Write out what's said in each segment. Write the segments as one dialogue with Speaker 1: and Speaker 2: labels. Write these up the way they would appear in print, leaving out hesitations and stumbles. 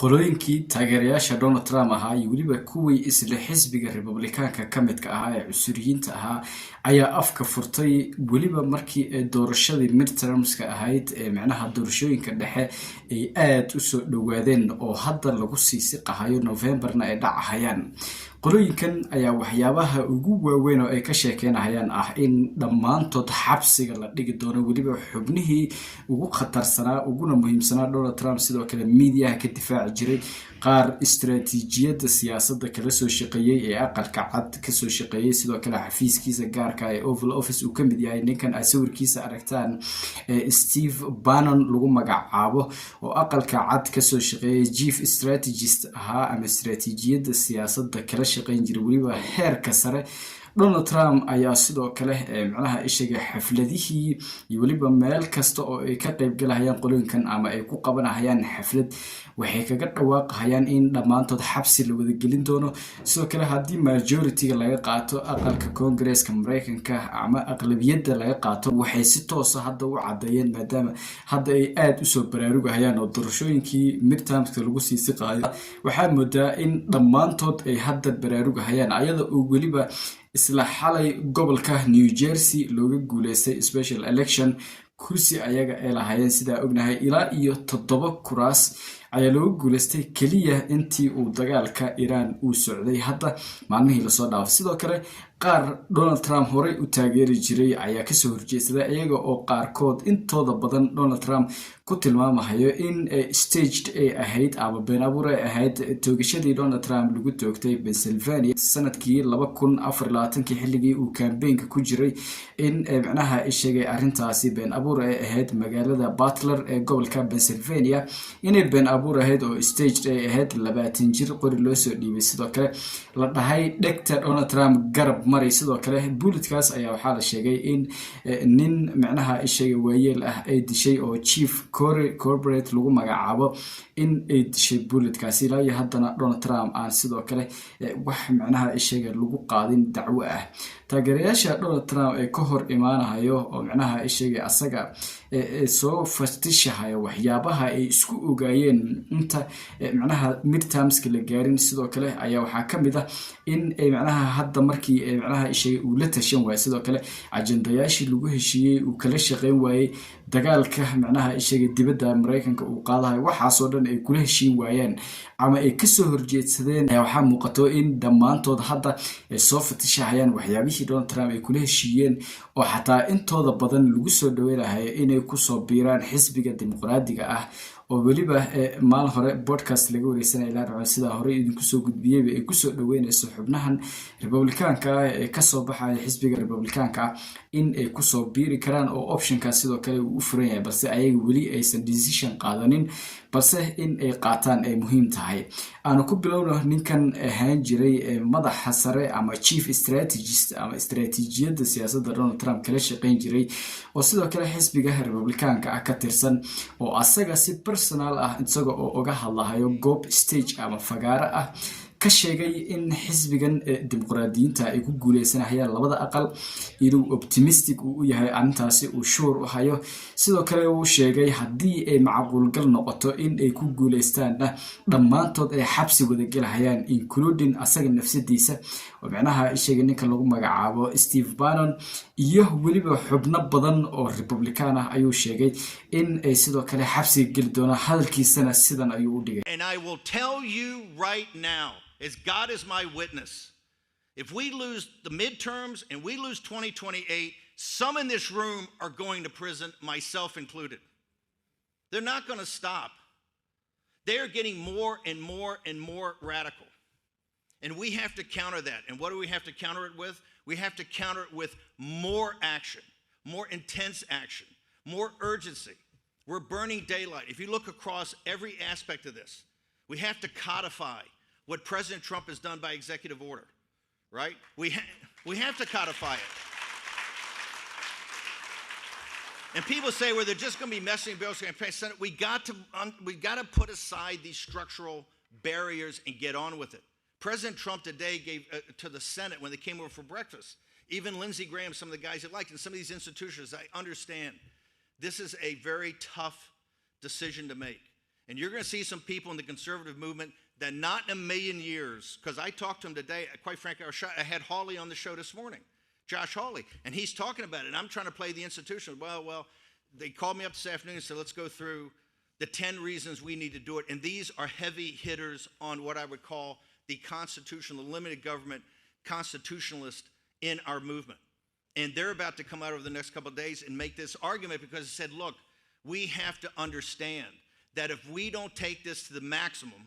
Speaker 1: qolooyinkii taageerayaasha Donald Trump ahaa iyo weliba kuwii isla xisbiga Republicaanka ka midka ahaa ee cusuriyiinta ahaa ayaa afka furtay weliba markii ay doorashadii midtermska ahayd ee macnaha doorashooyinka dhexe ay aad u soo dhawaadeen oo hadda lagu sii siqahayo Novemberna ay dhacayaan. qolooyinkan ayaa waxyaabaha ugu waaweyn oo ay ka sheekeynayaan ah in dhammaantood xabsiga la dhigi doono weliba xubnihii ugu khatarsanaa uguna muhiimsanaa Donald Trump sidoo kale miidiyaha ka difaaci jiray qaar istiraatiijiyadda siyaasadda kala soo shaqeeyay ee aqalka cad ka soo shaqeeyay sidoo kale xafiiskiisa gaarka ee Oval Office uu ka mid yahay ninkan ay sawirkiisa aragtaan Steve Bannon lagu magacaabo oo aqalka cad ka soo shaqeeyay chief strategist ahaa ama istiraatiijiyadda siyaasadda kala shaqeyn jiray weliba heerka sare. Donald Trump ayaa sidoo kale macnaha ishaga xafladihii iyo weliba meel kasta oo ay ka qayb galayaan qolooyinkan ama ay ku qabanayaan xaflad waxay kaga dhawaaqayaan in dhammaantood xabsi la wada gelin doono. sidoo kale haddii majority-ga laga qaato aqalka Congress-ka Mareykanka ama aqlabiyadda laga qaato waxay si toos ah hadda u cadeeyeen maadaama hadda ay aad u soo baraarugayaan oo doorashooyinkii midtermska lagu sii siqaayo. waxaa moodaa in dhammaantood ay hadda baraarugayaan ayada oo weliba isla xalay gobolka New Jersey looga guuleystay special election kursi ayaga ay lahaayeen sida ognahay ilaa iyo 7 kuraas ayaa looga guuleystay kaliya intii uu dagaalka Iran uu socday hadda maalmihii la soo dhaafay. sidoo kale qaar Donald Trump horey u taageeri jiray ayaa ka soo horjeestay iyaga oo qaarkood intooda badan Donald Trump ku tilmaamayo in staged ay ahayd ama been abuur ay ahayd toogashadii Donald Trump lagu toogtay Pennsylvania sanadkii 2024 xilligii uu campaign-ka ku jiray in macnaha ay sheegay arintaasi been abuur ay ahayd magaalada Butler ee gobolka Pennsylvania inay been abuur ahayd oo staged ay ahayd 20 jir qori loo soo dhiibay. sidoo kale la dhahay dhegta Donald Trump garab maray. sidoo kale bulletkaas ayaa waxaa la sheegay in nin macnaha ishaga waayeel ah ay dishay oo chief corporate lagu magacaabo in ay dishay bulletkaasi ilaa iyo haddana Donald Trump aan sidoo kale wax macnaha ishaga lagu qaadin dacwo ah. taageerayaasha Donald Trump ee ka hor imaanayo oo macnaha ishaga asaga soo fastishahayo waxyaabaha ay isku ogaayeen inta macnaha midtermska la gaarin. sidoo kale ayaa waxaa ka mid ah in ay macnaha hadda markii macnaha ishaga uu la tashan waayay sidoo kale ajendayaashii lagu heshiiyay uu kala shaqeyn waayay dagaalka macnaha ishaga dibadda Mareykanka uu qaadayo waxaas oo dhan ay kula heshiin waayeen ama ay ka soo horjeedsadeen. waxaa muuqato in dhammaantood hadda ay soo fatishahayaan waxyaabihii Donald Trump ay kula heshiiyeen oo xataa intooda badan lagu soo dhaweynayo inay ku soo biiraan xisbiga dimuqraadiga ah oo weliba maalin hore podcast laga wareysanay ilaa raacan sida hore idinku soo gudbiyay ay ku soo dhaweynayso xubnahan Republicaanka ee ka soo baxaya xisbiga Republicaanka in ay ku soo biiri karaan oo optionka sidoo kale uu u furan yahay balse ayaga weli aysan decision qaadanin balse in ay qaataan ay muhiim tahay. aanu ku bilowno ninkan ahaan jiray madaxa sare ama chief strategist ama istiraatiijiyadda siyaasadda Donald Trump kala shaqeyn jiray oo sidoo kale xisbiga Republicaanka ah ka tirsan oo asaga si personal ah isaga oo uga hadlayo goob stage ama fagaara ah ka sheegay in xisbigan dimuqraadiyiinta ay ku guuleysanayaan labada aqal inuu optimistic u yahay arintaasi uu sure u hayo. sidoo kale uu sheegay haddii ay macquul gal noqoto in ay ku guuleystaan dhammaantood ay xabsi wada galayaan including asaga nafsadiisa oo macnaha sheegay ninka lagu magacaabo Steve Bannon iyo weliba xubno badan oo Republican ah ayuu sheegay in ay sidoo kale xabsi gali doonaan hadalkiisana sidan ayuu u dhigay.
Speaker 2: And I will tell you right now, as God is my witness, if we lose the midterms and we lose 2028, some in this room are going to prison, myself included. They're not going to stop. They are getting more and more and more radical. And we have to counter that. And what do we have to counter it with? We have to counter it with more action, more intense action, more urgency. We're burning daylight. If you look across every aspect of this, we have to codify what President Trump has done by executive order, right? We have to codify it. And people say, well, they're just going to be messing bills and pay Senate. We got to put aside these structural barriers and get on with it. President Trump today gave to the Senate when they came over for breakfast. Even Lindsey Graham, some of the guys that liked, and some of these institutions, I understand. This is a very tough decision to make. And you're going to see some people in the conservative movement that not in a million years, because I talked to him today, quite frankly, I had Hawley on the show this morning, Josh Hawley, and he's talking about it, and I'm trying to play the institutional. Well, they called me up this afternoon and said, let's go through the 10 reasons we need to do it, and these are heavy hitters on what I would call the constitutional, limited government constitutionalist in our movement. And they're about to come out over the next couple of days and make this argument because it said, look, we have to understand that if we don't take this to the maximum,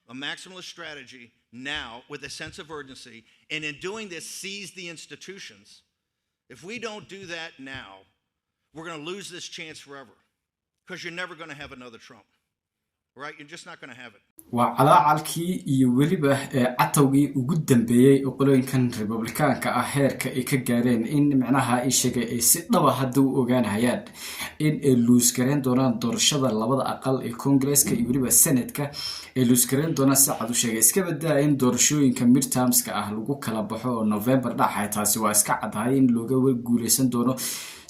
Speaker 2: a maximalist strategy now with a sense of urgency, and in doing this seize the institutions, if we don't do that now, we're going to lose this chance forever because you're never going to have another Trump, right? You're just not going to have it.
Speaker 1: وعلى iyo waliba catawgii ugu dambeeyay qolooyinkan Republicaanka ah heerka ay ka gaareen in macnaha ay sheegay ay si dhab ah haduu ogaanayaan in ay loos gareen doonaan doorashada labada aqal ee Congress-ka iyo waliba Senate-ka ay loos gareen doonaan saacad u sheegay iska badaa in doorashooyinka midterms-ka ah lagu kala baxo November dhaxay taasi waa iska cadahay in looga guuleysan doono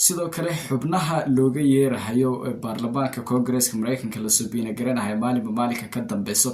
Speaker 1: sidoo kale xubnaha looga yeerahayo baarlamaanka Congress-ka Mareykanka la soo biina garanahay maalinka ka dambeeso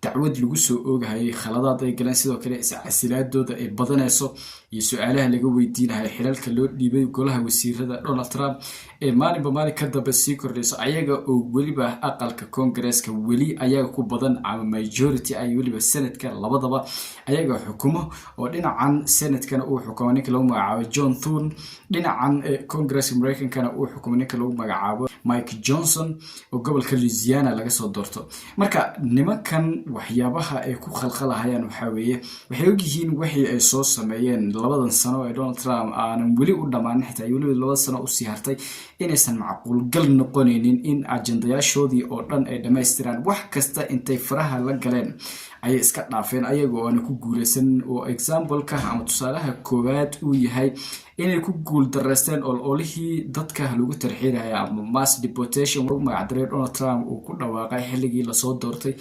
Speaker 1: dacwad lagu soo oogayay khaladaad ay galeen sidoo kale iscasilaadooda ay badanayso iyo su'aalaha laga weydiinayo xilalka loo dhiibay golaha wasiirada Donald Trump ee maalin ka dambeysay kordhayso ayaga oo waliba aqalka Congress-ka wali ayaga ku badan ama majority ay waliba Senate-ka labadaba ayaga xukumo oo dhinacan Senate-kana uu xukumo ninka lagu magacaabo John Thune dhinacan Congress Mareykankana uu xukumo ninka lagu magacaabo Mike Johnson oo gobolka Louisiana laga soo doorto marka nimankan waxyaabaha ay ku khalkhalahayaan waxa weeye waxay ogyihiin wixii ay soo sameeyeen labadan sano ee Donald Trump aanan wali u dhamaan xitaa wali laba sano u sii hartay inaysan macquul gal noqonaynin in ajendayaashoodii oo dhan ay dhameystiraan wax kasta intay faraha la galeen ay iska dhaafeen ayagoo aan ku guuleysan oo example-ka ama tusaalaha koowaad uu yahay inay ku guul dareysteen ololihii dadka lagu tarxiiraya ama mass deportation lagu magacdaray Donald Trump uu ku dhawaaqay xilligii la soo doortay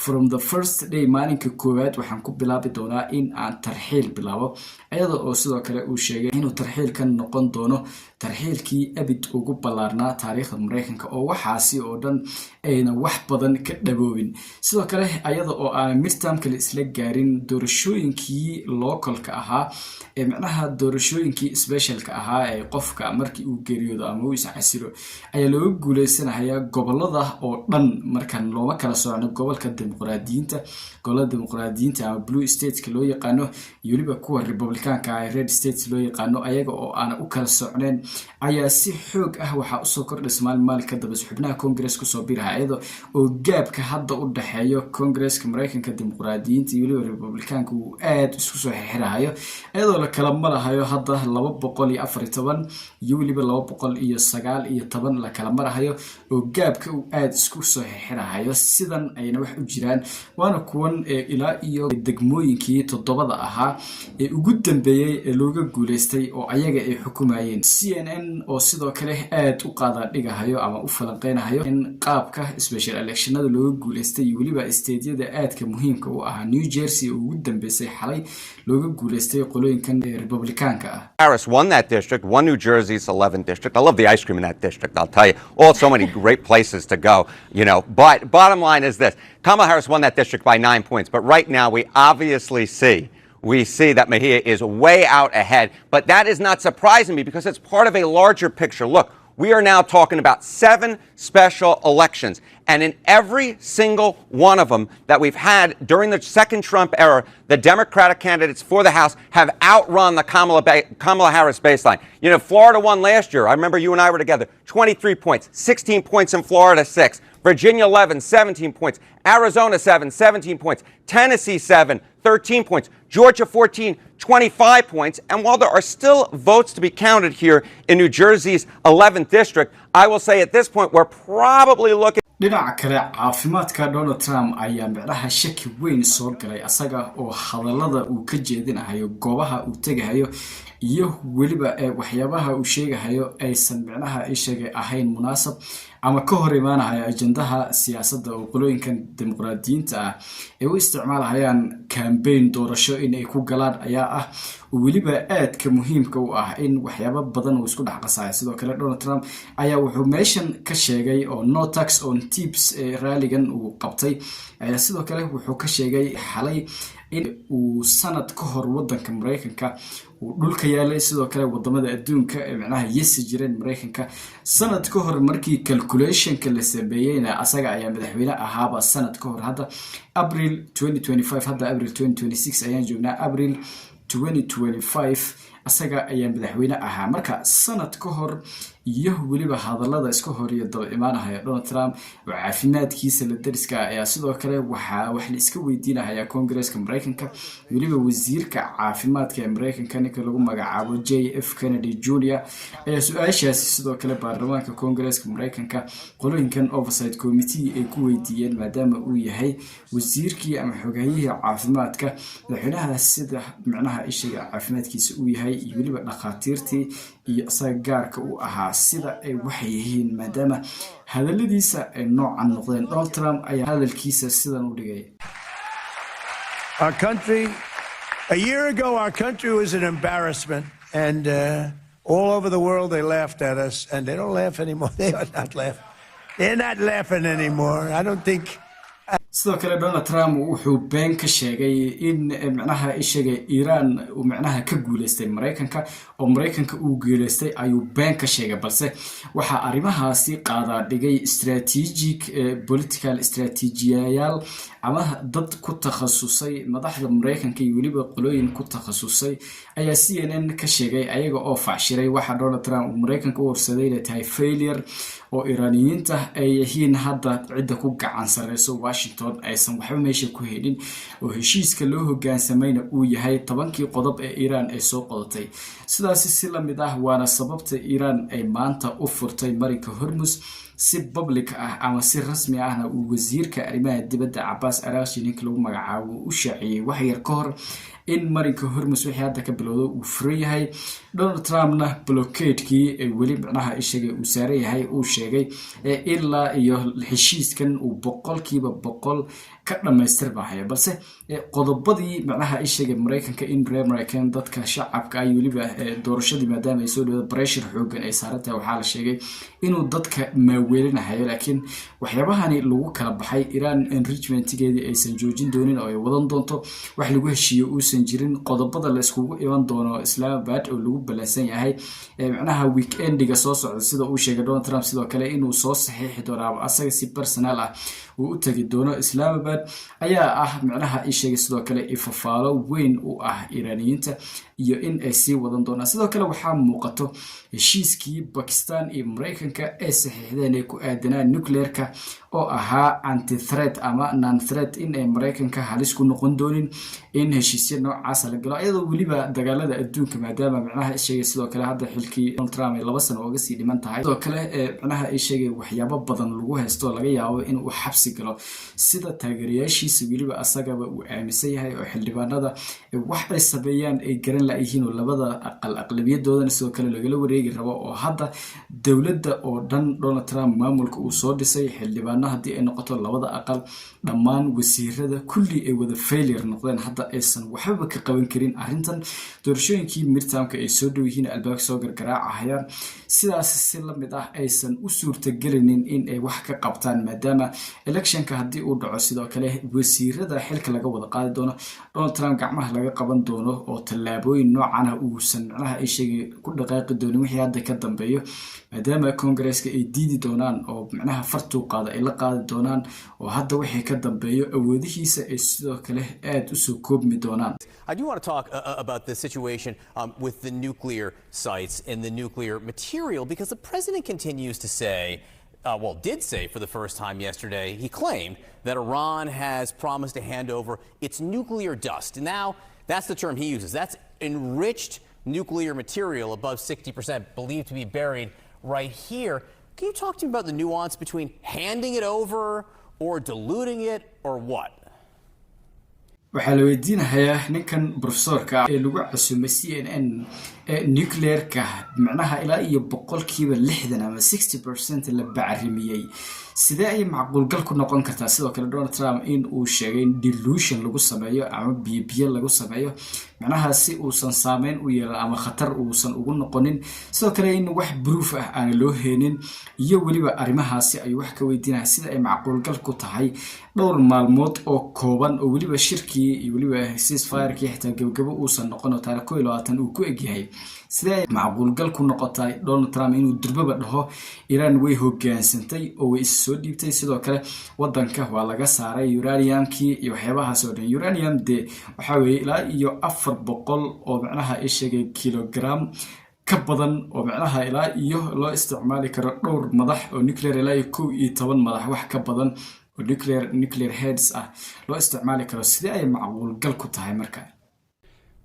Speaker 1: from the first day maalinka koowaad waxaan ku bilaabi doonaa in aan tarxiil bilaabo ayada oo sidoo kale uu sheegay inuu tarxiilkan noqon doono tarxiilkii abid ugu balaarnaa taariikhda Mareykanka oo waxaasi oo dhan ayna wax badan ka dhaboobin sidoo kale ayada oo aan midterm kale isla gaarin doorashooyinkii localka ahaa ee macnaha doorashooyinkii specialka ahaa ee qofka markii uu geeriyoodo ama uu iscasilo ayaa loo guuleysanayaa gobolada oo dhan markan looma kala soocno gobolka dimuqraadiyiinta ama blue states loo yaqaano iyo waliba kuwa Republicaanka ah red states loo yaqaano ayaga oo aan u kala soocneen ayaa si xoog ah waxa u soo kordhisay maalin ka dambeys xubnaha Congress ku soo biirahaydo oo gaabka hadda u dhaxeeyo Congress-ka Mareykanka dimuqraadiyiinta iyo waliba Republicaanka uu aad isku soo xirxirayo ayadoo la kala marahayo hadda 214 iyo waliba 219 la kala marahayo oo gaabka uu aad isku soo xirxirayo sidan ayna wax u jiraan waana kuwan ilaa iyo degmooyinkii todobada ahaa ee ugu dambeeyay ee looga guuleystay oo ayaga ay xukumayeen CNN oo sidoo kale aad u qaada dhigahayo ama u falanqeynayo in qaabka special electionada looga guuleystay iyo waliba state-yada aadka muhiimka u ah New Jersey oo ugu dambeysay xalay looga guuleystay qolooyinkan Republicaanka ah
Speaker 3: Harris won that district, won New Jersey's 11th district. I love the ice cream in that district, I'll tell you. All so many great places to go, you know. But bottom line is this. Kamala Harris won that district by 9 points. But right now we obviously see that Mejia is way out ahead. But that is not surprising me because it's part of a larger picture. Look, we are now talking about 7 special elections. And in every single one of them that we've had during the second Trump era, the Democratic candidates for the House have outrun the Kamala Harris baseline. You know, Florida won last year. I remember you and I were together. 23 points, 16 points in Florida, 6. Virginia 11, 17 points. Arizona 7, 17 points. Tennessee 7, 13 points. Georgia 14, 25 points. And while there are still votes to be counted here in New Jersey's 11th district, I will say at this point we're probably looking
Speaker 1: dhinaca kale caafimaadka Donald Trump ayaa macnaha shaki weyn soo galay asaga oo hadallada uu ka jeedinayo goobaha uu tagayo iyo weliba waxyaabaha uu sheegahayo aysan micnaha ishaga ahayn munaasab ama ka hor imaanaya ajendaha siyaasadda oo qolooyinkan dimuqraadiyiinta ah ay u isticmaalahayaan campaign doorasho in ay ku galaan ayaa ah weliba aadka muhiimka u ah in waxyaabo badan uu isku dhex qasayo sidoo kale Donald Trump ayaa wuxuu meeshan ka sheegay oo no tax on tips raaligan uu qabtay ayaa sidoo kale wuxuu ka sheegay xalay in uu sanad ka hor wadanka Mareykanka uu dhulka yaalay sidoo kale wadamada adduunka ee macnaha yesi jireen Mareykanka sanad ka hor markii calculationka la sameeyayna asaga ayaa madaxweyne ahaaba sanad ka hor hadda April 2025 hadda April 2026 ayaan joognaa April 2025 asaga ayaa madaxweyne ahaa marka sanad ka hor iyo weliba hadallada iska hor iyo daba imaanaya Donald Trump oo caafimaadkiisa la dariska ayaa sidoo kale wax la iska weydiinaya Congress-ka Mareykanka weliba wasiirka caafimaadka ee Mareykanka ninka lagu magacaabo JF Kennedy Jr. ayaa su'aashaasi sidoo kale baarlamaanka Congress-ka Mareykanka qolooyinkan oversight committee ay ku weydiiyeen maadaama uu yahay wasiirkii ama xogahayihii caafimaadka madaxweynaha sida macnaha ishiga caafimaadkiisa uu yahay iyo weliba dhaqaatiirtii iyo asaga gaarka uu ahaa sida ay waxay yihiin maadaama hadalladiisa ay noocan noqdeen Donald Trump ayaa hadalkiisa sidan u dhigay
Speaker 4: Our country, a year ago, our country was an embarrassment, and all over the world they laughed at us, and they don't laugh anymore. They are not laughing. They're not laughing anymore. I don't think.
Speaker 1: sidoo kale Donald Trump wuxuu been ka sheegay in macnaha ishaga Iran uu macnaha ka guuleystay Mareykanka oo Mareykanka uu guuleystay ayuu been ka sheegay balse waxa arimahaasi qaada dhigay strategic political strategiyaal ama dad ku takhasusay madaxda Mareykanka iyo weliba qolooyin ku takhasusay ayaa CNN ka sheegay ayaga oo faashiray waxa Donald Trump uu Mareykanka u horsaday inay tahay failure oo Iraniyiinta ay yihiin hadda cidda ku gacan sareyso Washington aysan waxba meesha ku helin oo heshiiska loo hoggaansamayna uu yahay 10kii qodob ee Iran ay soo qodatay sidaas si la mid ah waana sababta Iran ay maanta u furtay marinka Hormuz si public ah ama si rasmi ahna uu wasiirka arrimaha dibadda Abbas Araghchi ninka lagu magacaabo u shaaciyay wax yar ka hor in marinka Hormuz wixii hadda ka bilowdo uu furan yahay Donald Trumpna blockade-kii weli macnaha ishaga uu saaray yahay uu sheegay ilaa iyo heshiiskan uu 100% ka dhamaystirbahay balse qodobadii macnaha ishaga Mareykanka in Mareykan dadka shacabka ay weliba doorashadii maadaama ay soo dhawada pressure xoogan ay saartay waxa la sheegay inuu dadka maaweelinayo laakiin waxyaabahani lagu kala baxay Iran enrichment-geedii aysan joojin doonin oo ay wadan doonto wax lagu heshiiyo uusan jirin qodobada la iskugu iman doono Islamabad oo lagu ballansan yahay macnaha weekendiga soo socda sida uu sheegay Donald Trump sidoo kale inuu soo saxiixi doono asaga si personal ah uu u tagi doono Islamabad ayaa ah macnaha ishaga sidoo kale ifafaalo weyn u ah Iraniyiinta iyo in ay sii wadan doonaan sidoo kale waxaa muuqato heshiiskii Pakistan iyo Mareykanka ee saxiixdeen ee ku aadanaa nuclear-ka oo ahaa anti-threat ama non-threat in ay Mareykanka halis ku noqon doonin in heshiisyo noocaas la galo iyadoo weliba dagaalada adduunka maadaama macnaha ishaga sidoo kale hadda xilkii Donald Trump ay 2 sano uga sii dhiman tahay sidoo kale macnaha ishaga waxyaabo badan lagu haysto laga yaabo in uu xabsi galo sida taageerayaashiisa weliba asagaba uu aaminsan yahay oo xildhibaanada wax ay sameeyaan ay garan la yihiin oo labada aqlabiyadoodan sidoo kale laga wareegi rabo oo hadda dawladda oo dhan Donald Trump maamulka uu soo dhisay xildhibaano hadii ay noqoto labada aqal dhammaan wasiirada kulli ay wada failure noqdeen hadda aysan waxba ka qaban karin arrintan doorashooyinkii midtermka ay soo dhow yihiin albaabka soo gargaraacayaan sidaas si la mid ah aysan u suurtagelinin in ay wax ka qabtaan maadaama electionka hadii uu dhaco sidoo kale wasiirada xilka laga wada qaadi doono Donald Trump gacmaha laga qaban doono oo tallaabooyin noocan ah uusan macnaha ay sheegay ku dhaqaaqi doonin wixii hadda ka dambeeyo maadaama Congress-ka ay diidi doonaan oo macnaha fartu qaada ay la qaadi doonaan oo hadda wixii ka dambeeyo awoodihiisa ay sidoo kale aad u soo koobmi doonaan
Speaker 5: I do want to talk about the situation with the nuclear sites and the nuclear material because the president continues to say did say for the first time yesterday, he claimed that Iran has promised to hand over its nuclear dust. And now, that's the term he uses. That's enriched nuclear material above 60%, believed to be buried right here. Can you talk to me about the nuance between handing it over or diluting it or what?
Speaker 1: waxaa la weydiinayaa ninkan professorka ee lagu casuumay CNN nuclear-ka macnaha ilaa iyo 60% ama 60% la bacrimiyay sidee ay macquulgal ku noqon kartaa sidoo kale Donald Trump in uu sheegay in delusion lagu sameeyo ama biyo lagu sameeyo macnaha si uusan saameyn u yeelan ama khatar uusan ugu noqonin sidoo kale in wax proof ah aan loo heenin iyo waliba arrimahaasi ay wax ka weydiinayaan sida ay macquulgal ku tahay dhowr maalmood oo kooban oo waliba shirkii iyo waliba ceasefire-kii xitaa gabagabo uusan noqon oo taariikh 22 uu ku egyahay sidee macquulgal ku noqotay Donald Trump inuu durbaba dhaho Iran way hogaansantay oo way soo dhiibtay sidoo kale wadanka waa laga saaray uranium-kii iyo waxyaabahaas oo dhan uranium de waxa weeye ilaa iyo 400 oo macnaha ay sheegay kilogram ka badan oo macnaha ilaa iyo loo isticmaali karo dhowr madax oo nuclear ilaa iyo 12 madax wax ka badan oo nuclear heads ah loo isticmaali karo sidee ay macquulgal ku tahay markaa.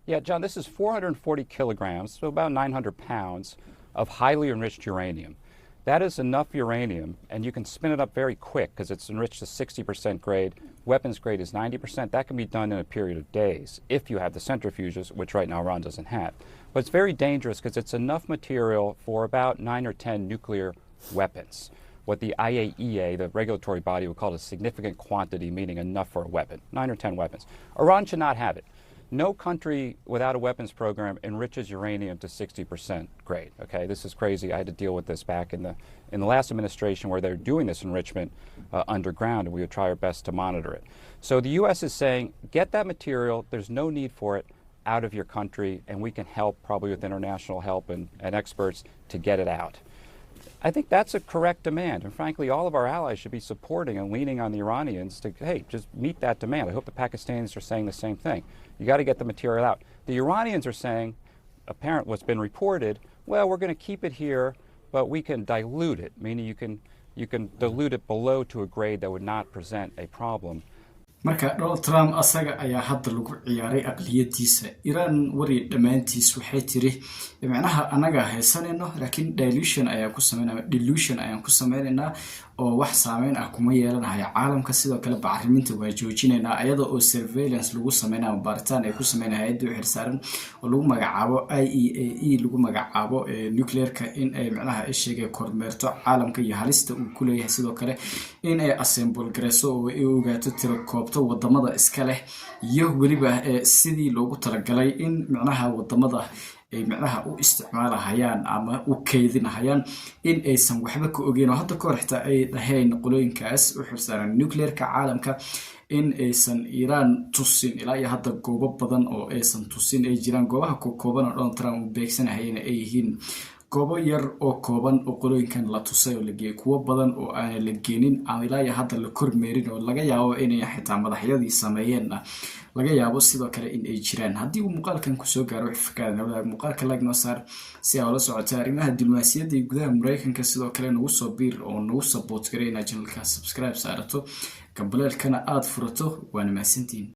Speaker 6: Yeah, John, this is 440 kilograms, so about 900 pounds of highly enriched uranium. That is enough uranium, and you can spin it up very quick because it's enriched to 60% grade. Weapons grade is 90%. That can be done in a period of days if you have the centrifuges, which right now Iran doesn't have. But it's very dangerous because it's enough material for about 9 or 10 nuclear weapons. What the IAEA, the regulatory body, would call a significant quantity, meaning enough for a weapon, 9 or 10 weapons. Iran should not have it. No country without a weapons program enriches uranium to 60% grade. Okay, this is crazy. I had to deal with this back in the last administration where they're doing this enrichment underground, and we would try our best to monitor it. So the U.S. is saying, get that material. There's no need for it out of your country, and we can help, probably with international help and experts, to get it out. I think that's a correct demand, and frankly, all of our allies should be supporting and leaning on the Iranians to, hey, just meet that demand. I hope the Pakistanis are saying the same thing. You got to get the material out. The Iranians are saying, apparently what's been reported, well, we're going to keep it here, but we can dilute it, meaning you can dilute it below to a grade that would not present a problem.
Speaker 1: marka Donald Trump asaga ayaa hadda lagu ciyaaray aqliyadiisa Iran wari dhamaantiis waxay tiri macnaha anaga haysanayno laakiin delusion ayaan ku sameeynaa oo wax saameyn ah kuma yeelanahay caalamka sidoo kale bacriminta waa joojinaynaa ayada oo surveillance lagu sameeynaa baaritaan ay ku sameeynaa hay'adda xilsaaran oo lagu magacaabo IAEA lagu magacaabo nuclear-ka in ay macnaha ay sheegay kormeerto caalamka iyo halista uu ku leeyahay sidoo kale in ay assemble gareyso oo ay ogaato tiro koobto wadamada iska leh iyo waliba sidii loogu talagalay in macnaha wadamada ay macnaha u isticmaalahayaan ama u kaydinahayaan in aysan waxba ka ogeyn oo hadda ka hor xitaa ay dhahayn qolooyinkaas u xilsaaran nuclear-ka caalamka in aysan Iran tusin ilaa iyo hadda goobo badan oo aysan tusin ay jiraan goobaha kooban oo Donald Trump uu beegsanayeen ay yihiin goobo yar oo kooban oo qolooyinkan la tusay oo la geeyay kuwa badan oo aan la geenin aan ilaa iyo hadda la kormeerin oo laga yaabo inay xitaa madaxyadii sameeyeen laga yaabo sidoo kale in ay jiraan haddii uu muuqaalkan ku soo gaaro fikradana muuqaalka like noo saar si aad la socoto arrimaha diblomaasiyadda ee gudaha Mareykanka sidoo kale nagu soo biir oo nagu support gareena channelka subscribe saarato gambaleelkana aad furato waana mahadsantiin